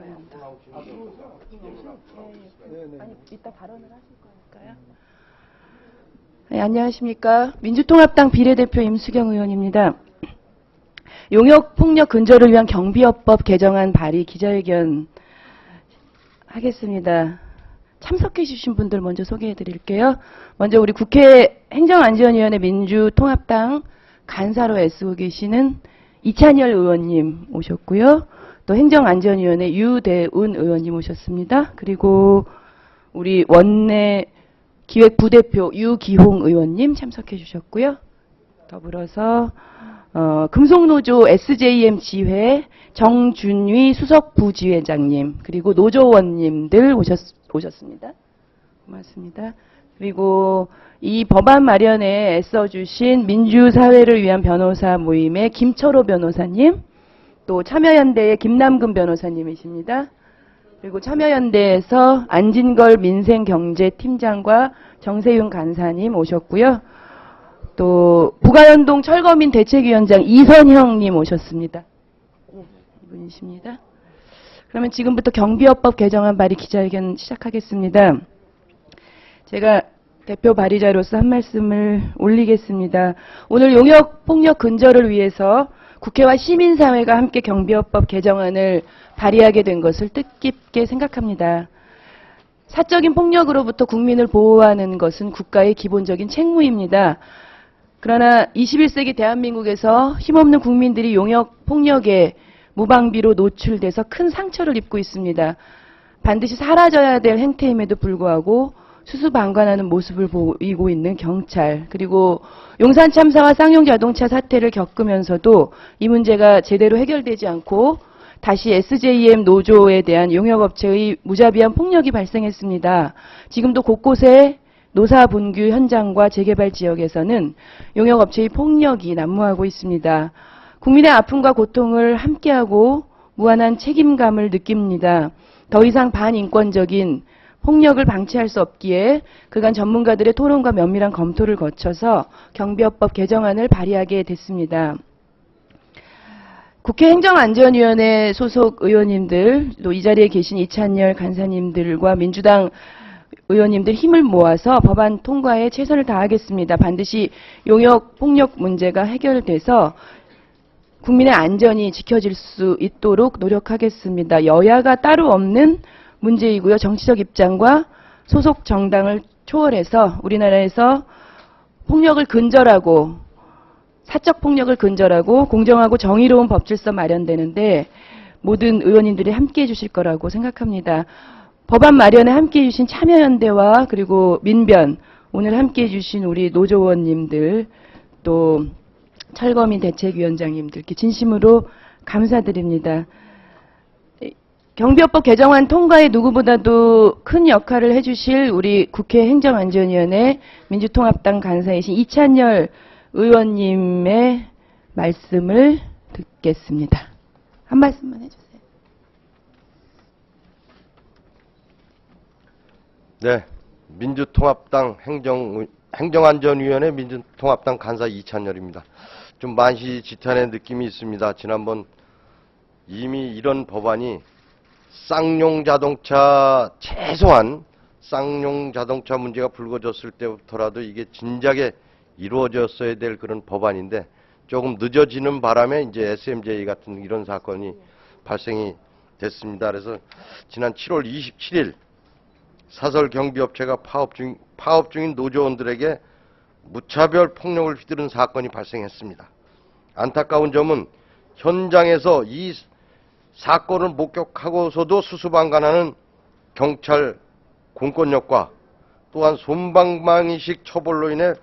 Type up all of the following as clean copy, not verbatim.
바랍니다. 아니, 이따 발언을 하실 거니까요. 네, 안녕하십니까. 민주통합당 비례대표 임수경 의원입니다. 용역폭력 근절을 위한 경비업법 개정안 발의 기자회견 하겠습니다. 참석해 주신 분들 먼저 소개해 드릴게요. 먼저 우리 국회 행정안전위원회 민주통합당 간사로 애쓰고 계시는 이찬열 의원님 오셨고요. 또 행정안전위원회 유대운 의원님 오셨습니다. 그리고 우리 원내 기획부대표 유기홍 의원님 참석해 주셨고요. 더불어서 금속노조 SJM 지회 정준위 수석부지회장님 그리고 노조원님들 오셨습니다. 고맙습니다. 그리고 이 법안 마련에 애써주신 민주사회를 위한 변호사 모임의 김철호 변호사님, 또 참여연대의 김남근 변호사님이십니다. 그리고 참여연대에서 안진걸 민생경제팀장과 정세윤 간사님 오셨고요. 또 부가연동 철거민 대책위원장 이선형님 오셨습니다. 이분이십니다. 그러면 지금부터 경비업법 개정안 발의 기자회견 시작하겠습니다. 제가 대표 발의자로서 한 말씀을 올리겠습니다. 오늘 용역폭력 근절을 위해서 국회와 시민사회가 함께 경비업법 개정안을 발의하게 된 것을 뜻깊게 생각합니다. 사적인 폭력으로부터 국민을 보호하는 것은 국가의 기본적인 책무입니다. 그러나 21세기 대한민국에서 힘없는 국민들이 용역폭력에 무방비로 노출돼서 큰 상처를 입고 있습니다. 반드시 사라져야 될 행태임에도 불구하고 수수방관하는 모습을 보이고 있는 경찰, 그리고 용산 참사와 쌍용자동차 사태를 겪으면서도 이 문제가 제대로 해결되지 않고 다시 SJM 노조에 대한 용역업체의 무자비한 폭력이 발생했습니다. 지금도 곳곳에 노사분규 현장과 재개발 지역에서는 용역업체의 폭력이 난무하고 있습니다. 국민의 아픔과 고통을 함께하고 무한한 책임감을 느낍니다. 더 이상 반인권적인 폭력을 방치할 수 없기에 그간 전문가들의 토론과 면밀한 검토를 거쳐서 경비업법 개정안을 발의하게 됐습니다. 국회 행정안전위원회 소속 의원님들, 또 이 자리에 계신 이찬열 간사님들과 민주당 의원님들 힘을 모아서 법안 통과에 최선을 다하겠습니다. 반드시 용역폭력 문제가 해결돼서 국민의 안전이 지켜질 수 있도록 노력하겠습니다. 여야가 따로 없는 문제이고요. 정치적 입장과 소속 정당을 초월해서 우리나라에서 폭력을 근절하고 사적 폭력을 근절하고 공정하고 정의로운 법질서 마련되는데 모든 의원님들이 함께해 주실 거라고 생각합니다. 법안 마련에 함께해 주신 참여연대와 그리고 민변, 오늘 함께해 주신 우리 노조원님들, 또 철거민 대책위원장님들께 진심으로 감사드립니다. 경비업법 개정안 통과에 누구보다도 큰 역할을 해주실 우리 국회 행정안전위원회 민주통합당 간사이신 이찬열 의원님의 말씀을 듣겠습니다. 한 말씀만 해주세요. 네, 민주통합당 행정안전위원회 민주통합당 간사 이찬열입니다. 좀 만시지탄의 느낌이 있습니다. 지난번 이미 이런 법안이 최소한 쌍용자동차 문제가 불거졌을 때부터라도 이게 진작에 이루어졌어야 될 그런 법안인데 조금 늦어지는 바람에 이제 SMJ 같은 이런 사건이 발생이 됐습니다. 그래서 지난 7월 27일 사설 경비업체가 파업 중인 노조원들에게 무차별 폭력을 휘두른 사건이 발생했습니다. 안타까운 점은 현장에서 이 사건을 목격하고서도 수수방관하는 경찰 공권력과 또한 솜방망이식 처벌로 인해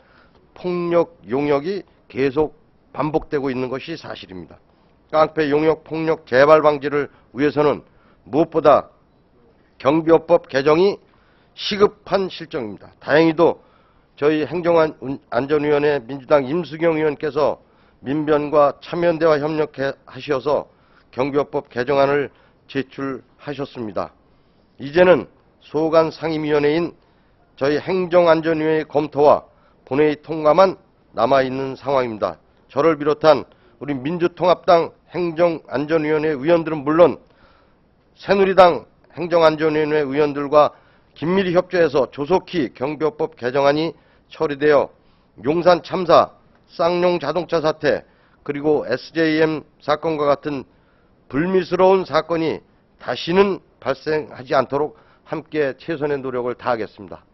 폭력 용역이 계속 반복되고 있는 것이 사실입니다. 깡패 용역 폭력 재발 방지를 위해서는 무엇보다 경비업법 개정이 시급한 실정입니다. 다행히도 저희 행정안전위원회 민주당 임수경 의원께서 민변과 참여연대와 협력하셔서 경비업법 개정안을 제출하셨습니다. 이제는 소관 상임위원회인 저희 행정안전위원회의 검토와 본회의 통과만 남아있는 상황입니다. 저를 비롯한 우리 민주통합당 행정안전위원회 의원들은 물론 새누리당 행정안전위원회 의원들과 긴밀히 협조해서 조속히 경비법 개정안이 처리되어 용산 참사, 쌍용 자동차 사태, 그리고 SJM 사건과 같은 불미스러운 사건이 다시는 발생하지 않도록 함께 최선의 노력을 다하겠습니다.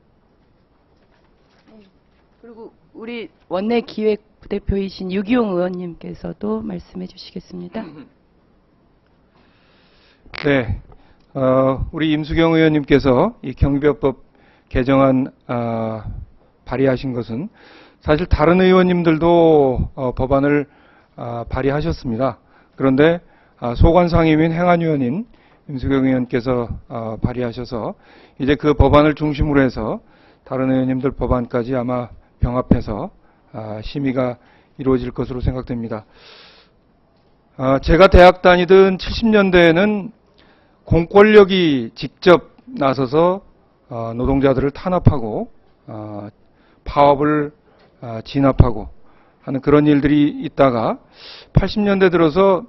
그리고 우리 원내 기획부대표이신 유기용 의원님께서도 말씀해 주시겠습니다. 네, 우리 임수경 의원님께서 이 경비법 개정안 발의하신 것은 사실 다른 의원님들도 법안을 발의하셨습니다. 그런데 소관상임위인 행안위원인 임수경 의원께서 발의하셔서 이제 그 법안을 중심으로 해서 다른 의원님들 법안까지 아마 병합해서 심의가 이루어질 것으로 생각됩니다. 제가 대학 다니던 70년대에는 공권력이 직접 나서서 노동자들을 탄압하고 파업을 진압하고 하는 그런 일들이 있다가 80년대 들어서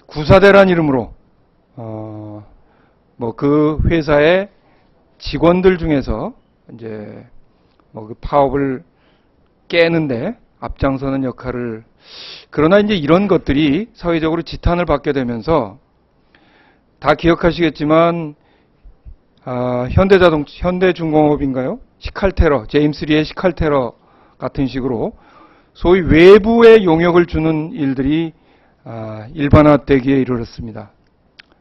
구사대란 이름으로 뭐 그 회사의 직원들 중에서 이제 뭐 그 파업을 깨는데 앞장서는 역할을, 그러나 이제 이런 것들이 사회적으로 지탄을 받게 되면서 다 기억하시겠지만 현대중공업인가요? 시칼테러, 제임스 리의 시칼테러 같은 식으로 소위 외부의 용역을 주는 일들이 일반화되기에 이르렀습니다.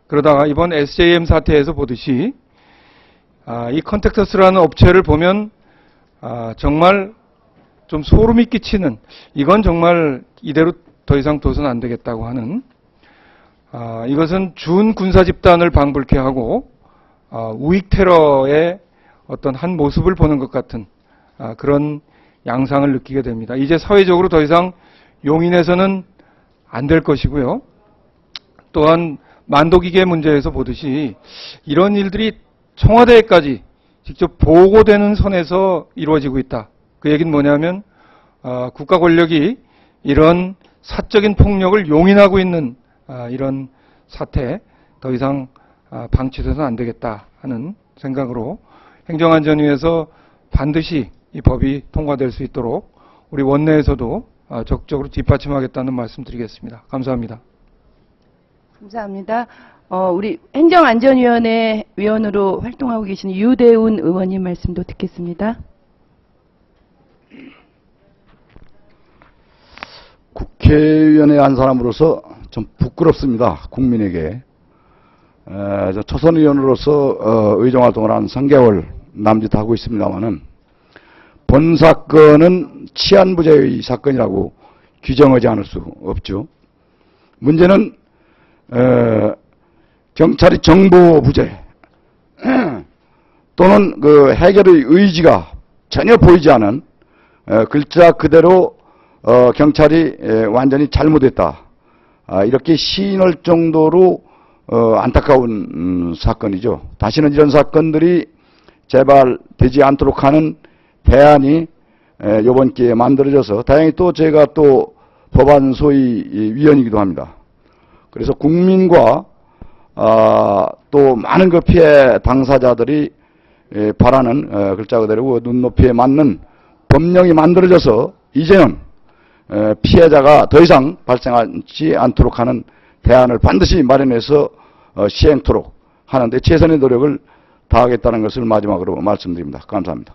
그러다가 이번 SJM 사태에서 보듯이 이 컨택터스라는 업체를 보면 정말 좀 소름이 끼치는, 이건 정말 이대로 더 이상 둬서는 안 되겠다고 하는, 이것은 준 군사 집단을 방불케 하고 우익 테러의 어떤 한 모습을 보는 것 같은 그런 양상을 느끼게 됩니다. 이제 사회적으로 더 이상 용인해서는 안 될 것이고요. 또한 만도기계 문제에서 보듯이 이런 일들이 청와대에까지 직접 보고되는 선에서 이루어지고 있다. 그 얘기는 뭐냐면 국가 권력이 이런 사적인 폭력을 용인하고 있는 이런 사태 더 이상 방치돼서는 안 되겠다 하는 생각으로 행정안전위에서 반드시 이 법이 통과될 수 있도록 우리 원내에서도 적극적으로 뒷받침하겠다는 말씀드리겠습니다. 감사합니다. 감사합니다. 우리 행정안전위원회 위원으로 활동하고 계시는 유대운 의원님 말씀도 듣겠습니다. 국회의원의 한 사람으로서 좀 부끄럽습니다. 국민에게. 초선 의원으로서 의정활동을 한 3개월 남짓하고 있습니다마는 본 사건은 치안부재의 사건이라고 규정하지 않을 수 없죠. 문제는 경찰이 정보부재 또는 그 해결의 의지가 전혀 보이지 않은 글자 그대로 경찰이 완전히 잘못했다. 이렇게 시인할 정도로 안타까운 사건이죠. 다시는 이런 사건들이 재발되지 않도록 하는 대안이 이번 기회에 만들어져서 다행히 또 제가 또 법안 소위 위원이기도 합니다. 그래서 국민과 또 많은 그 피해 당사자들이 바라는 글자 그대로 눈높이에 맞는 법령이 만들어져서 이제는 피해자가 더 이상 발생하지 않도록 하는 대안을 반드시 마련해서 시행토록 하는데 최선의 노력을 다하겠다는 것을 마지막으로 말씀드립니다. 감사합니다.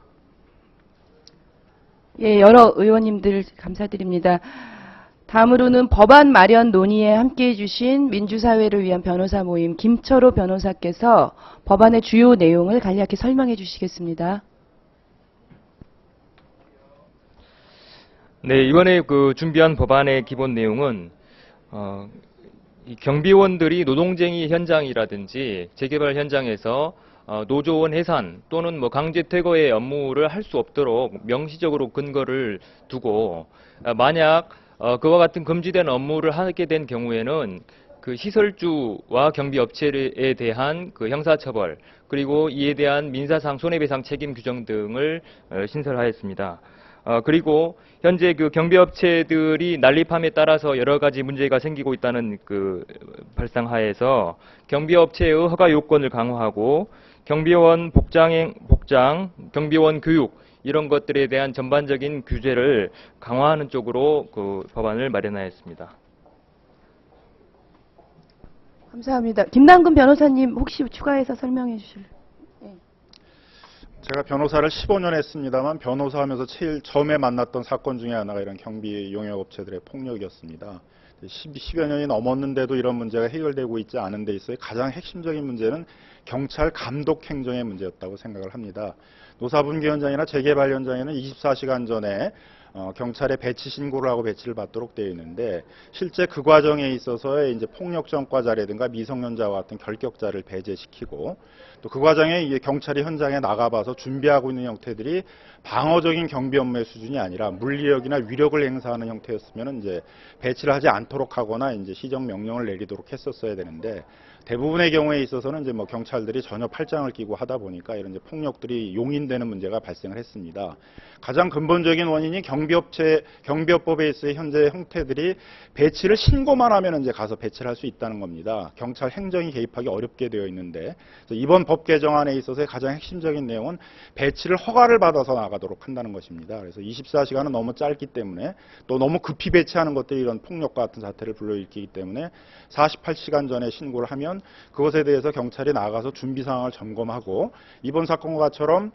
예, 여러 의원님들 감사드립니다. 다음으로는 법안 마련 논의에 함께해 주신 민주사회를 위한 변호사 모임 김철호 변호사께서 법안의 주요 내용을 간략히 설명해 주시겠습니다. 네, 이번에 준비한 법안의 기본 내용은 이 경비원들이 노동쟁이 현장이라든지 재개발 현장에서 노조원 해산 또는 뭐 강제 퇴거의 업무를 할 수 없도록 명시적으로 근거를 두고 만약 그와 같은 금지된 업무를 하게 된 경우에는 그 시설주와 경비업체에 대한 그 형사처벌 그리고 이에 대한 민사상 손해배상 책임 규정 등을 신설하였습니다. 그리고 현재 그 경비업체들이 난립함에 따라서 여러 가지 문제가 생기고 있다는 그 발상하에서 경비업체의 허가 요건을 강화하고 경비원 복장, 경비원 교육 이런 것들에 대한 전반적인 규제를 강화하는 쪽으로 그 법안을 마련하였습니다. 감사합니다. 김남근 변호사님 혹시 추가해서 설명해 주실래요? 제가 변호사를 15년 했습니다만 변호사하면서 제일 처음에 만났던 사건 중에 하나가 이런 경비 용역업체들의 폭력이었습니다. 10여 년이 넘었는데도 이런 문제가 해결되고 있지 않은 데 있어서 가장 핵심적인 문제는 경찰 감독 행정의 문제였다고 생각을 합니다. 노사분기 현장이나 재개발 현장에는 24시간 전에 경찰에 배치 신고를 하고 배치를 받도록 되어 있는데 실제 그 과정에 있어서의 이제 폭력 전과자라든가 미성년자와 같은 결격자를 배제시키고 또 그 과정에 이제 경찰이 현장에 나가봐서 준비하고 있는 형태들이 방어적인 경비 업무의 수준이 아니라 물리력이나 위력을 행사하는 형태였으면 이제 배치를 하지 않도록 하거나 이제 시정 명령을 내리도록 했었어야 되는데 대부분의 경우에 있어서는 이제 뭐 경찰들이 전혀 팔짱을 끼고 하다 보니까 이런 이제 폭력들이 용인되는 문제가 발생을 했습니다. 가장 근본적인 원인이 경비업법에 있어의 현재 형태들이 배치를 신고만 하면 이제 가서 배치를 할 수 있다는 겁니다. 경찰 행정이 개입하기 어렵게 되어 있는데 이번 법 개정안에 있어서의 가장 핵심적인 내용은 배치를 허가를 받아서 나가도록 한다는 것입니다. 그래서 24시간은 너무 짧기 때문에 또 너무 급히 배치하는 것들이 이런 폭력과 같은 사태를 불러일으키기 때문에 48시간 전에 신고를 하면 그것에 대해서 경찰이 나가서 준비 상황을 점검하고 이번 사건과처럼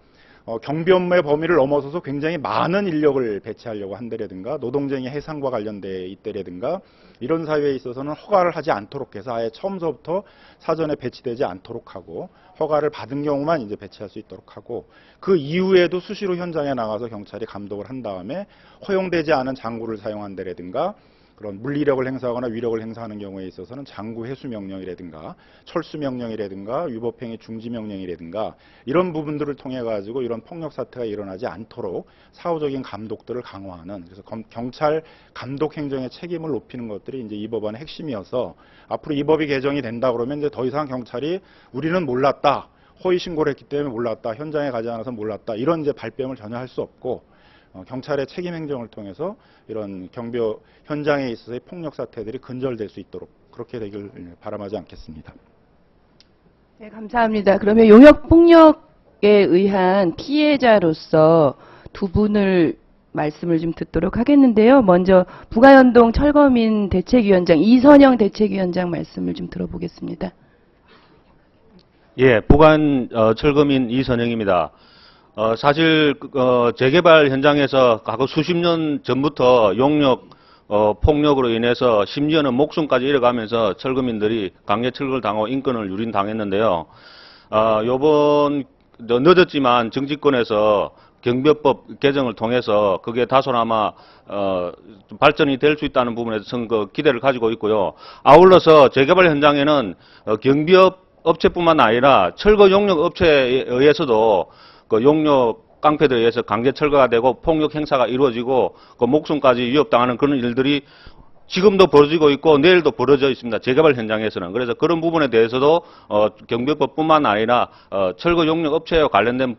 경비 업무의 범위를 넘어서서 굉장히 많은 인력을 배치하려고 한다라든가 노동쟁의 해상과 관련돼 있다라든가 이런 사유에 있어서는 허가를 하지 않도록 해서 아예 처음서부터 사전에 배치되지 않도록 하고 허가를 받은 경우만 이제 배치할 수 있도록 하고 그 이후에도 수시로 현장에 나가서 경찰이 감독을 한 다음에 허용되지 않은 장구를 사용한다라든가 그런 물리력을 행사하거나 위력을 행사하는 경우에 있어서는 장구 해수 명령이라든가 철수 명령이라든가 위법행위 중지 명령이라든가 이런 부분들을 통해 가지고 이런 폭력 사태가 일어나지 않도록 사후적인 감독들을 강화하는 그래서 경찰 감독 행정의 책임을 높이는 것들이 이제 이 법안의 핵심이어서 앞으로 이 법이 개정이 된다 그러면 이제 더 이상 경찰이 우리는 몰랐다. 허위 신고를 했기 때문에 몰랐다. 현장에 가지 않아서 몰랐다. 이런 이제 발뺌을 전혀 할 수 없고 경찰의 책임 행정을 통해서 이런 경비 현장에 있어서의 폭력 사태들이 근절될 수 있도록 그렇게 되길 바람하지 않겠습니다. 네, 감사합니다. 그러면 용역 폭력에 의한 피해자로서 두 분을 말씀을 좀 듣도록 하겠는데요. 먼저 부가연동 철거민 대책위원장 이선영 대책위원장 말씀을 좀 들어보겠습니다. 예, 부간 철거민 이선영입니다. 사실 재개발 현장에서 과거 수십 년 전부터 용역 폭력으로 인해서 심지어는 목숨까지 잃어가면서 철거민들이 강제 철거를 당하고 인권을 유린당했는데요. 요번 늦었지만 정치권에서 경비법 개정을 통해서 그게 다소나마 좀 발전이 될 수 있다는 부분에서 저는 기대를 가지고 있고요. 아울러서 재개발 현장에는 경비업 업체뿐만 아니라 철거 용역 업체에 의해서도 그 용역 깡패들에 의해서 강제 철거가 되고 폭력 행사가 이루어지고 그 목숨까지 위협당하는 그런 일들이 지금도 벌어지고 있고 내일도 벌어져 있습니다. 재개발 현장에서는. 그래서 그런 부분에 대해서도 경비법뿐만 아니라 철거 용역 업체와 관련된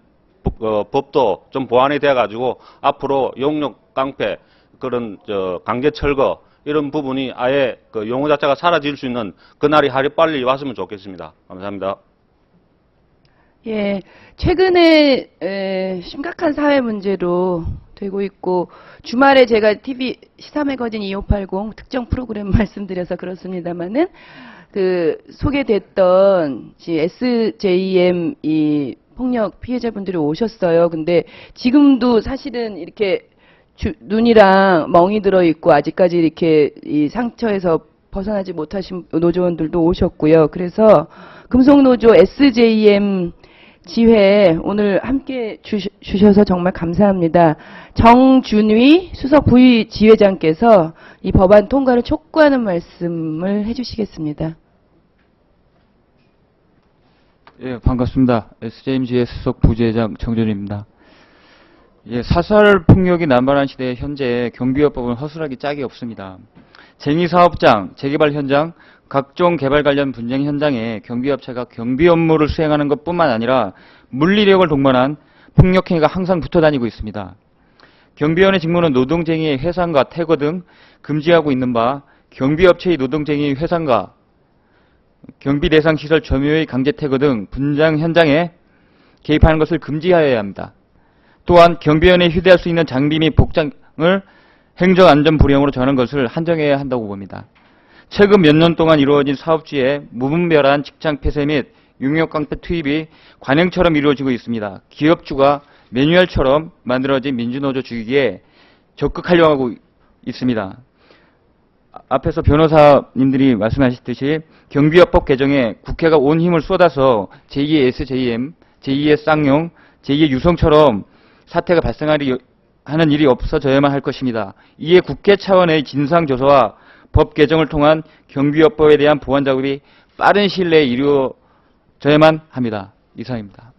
법도 좀 보완이 돼 가지고 앞으로 용역 깡패 그런 강제 철거 이런 부분이 아예 그 용어 자체가 사라질 수 있는 그날이 하루빨리 왔으면 좋겠습니다. 감사합니다. 예, 최근에 심각한 사회 문제로 되고 있고 주말에 제가 TV 시사 매거진 2580 특정 프로그램 말씀드려서 그렇습니다만은 그 소개됐던 SJM 이 폭력 피해자분들이 오셨어요. 근데 지금도 사실은 이렇게 눈이랑 멍이 들어 있고 아직까지 이렇게 이 상처에서 벗어나지 못하신 노조원들도 오셨고요. 그래서 금속노조 SJM 지회 오늘 함께 주셔서 정말 감사합니다. 정준위 수석 부위 지회장께서 이 법안 통과를 촉구하는 말씀을 해주시겠습니다. 예, 반갑습니다. SJM지회 수석 부지회장 정준위입니다. 예, 사설 폭력이 남발한 시대에 현재 경비업법은 허술하기 짝이 없습니다. 쟁의사업장, 재개발 현장, 각종 개발 관련 분쟁 현장에 경비업체가 경비 업무를 수행하는 것뿐만 아니라 물리력을 동반한 폭력행위가 항상 붙어 다니고 있습니다. 경비원의 직무는 노동쟁이의 회상과 퇴거 등 금지하고 있는 바 경비업체의 노동쟁이의 회상과 경비 대상 시설 점유의 강제 퇴거 등 분장 현장에 개입하는 것을 금지하여야 합니다. 또한 경비원에 휴대할 수 있는 장비 및 복장을 행정안전불량으로 정하는 것을 한정해야 한다고 봅니다. 최근 몇 년 동안 이루어진 사업주의 무분별한 직장 폐쇄 및 용역 깡패 투입이 관행처럼 이루어지고 있습니다. 기업주가 매뉴얼처럼 만들어진 민주노조 주기에 적극하려고 하고 있습니다. 앞에서 변호사님들이 말씀하셨듯이 경비업법 개정에 국회가 온 힘을 쏟아서 제2의 SJM, 제2의 쌍용, 제2의 유성처럼 사태가 발생하는 일이 없어져야만 할 것입니다. 이에 국회 차원의 진상조사와 법 개정을 통한 경비업법에 대한 보완 작업이 빠른 시일 내에 이루어져야만 합니다. 이상입니다.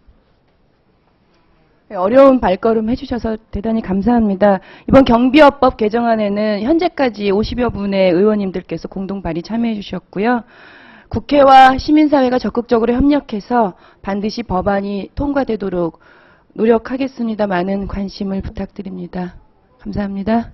어려운 발걸음 해주셔서 대단히 감사합니다. 이번 경비업법 개정안에는 현재까지 50여 분의 의원님들께서 공동 발의 참여해 주셨고요. 국회와 시민사회가 적극적으로 협력해서 반드시 법안이 통과되도록 노력하겠습니다. 많은 관심을 부탁드립니다. 감사합니다.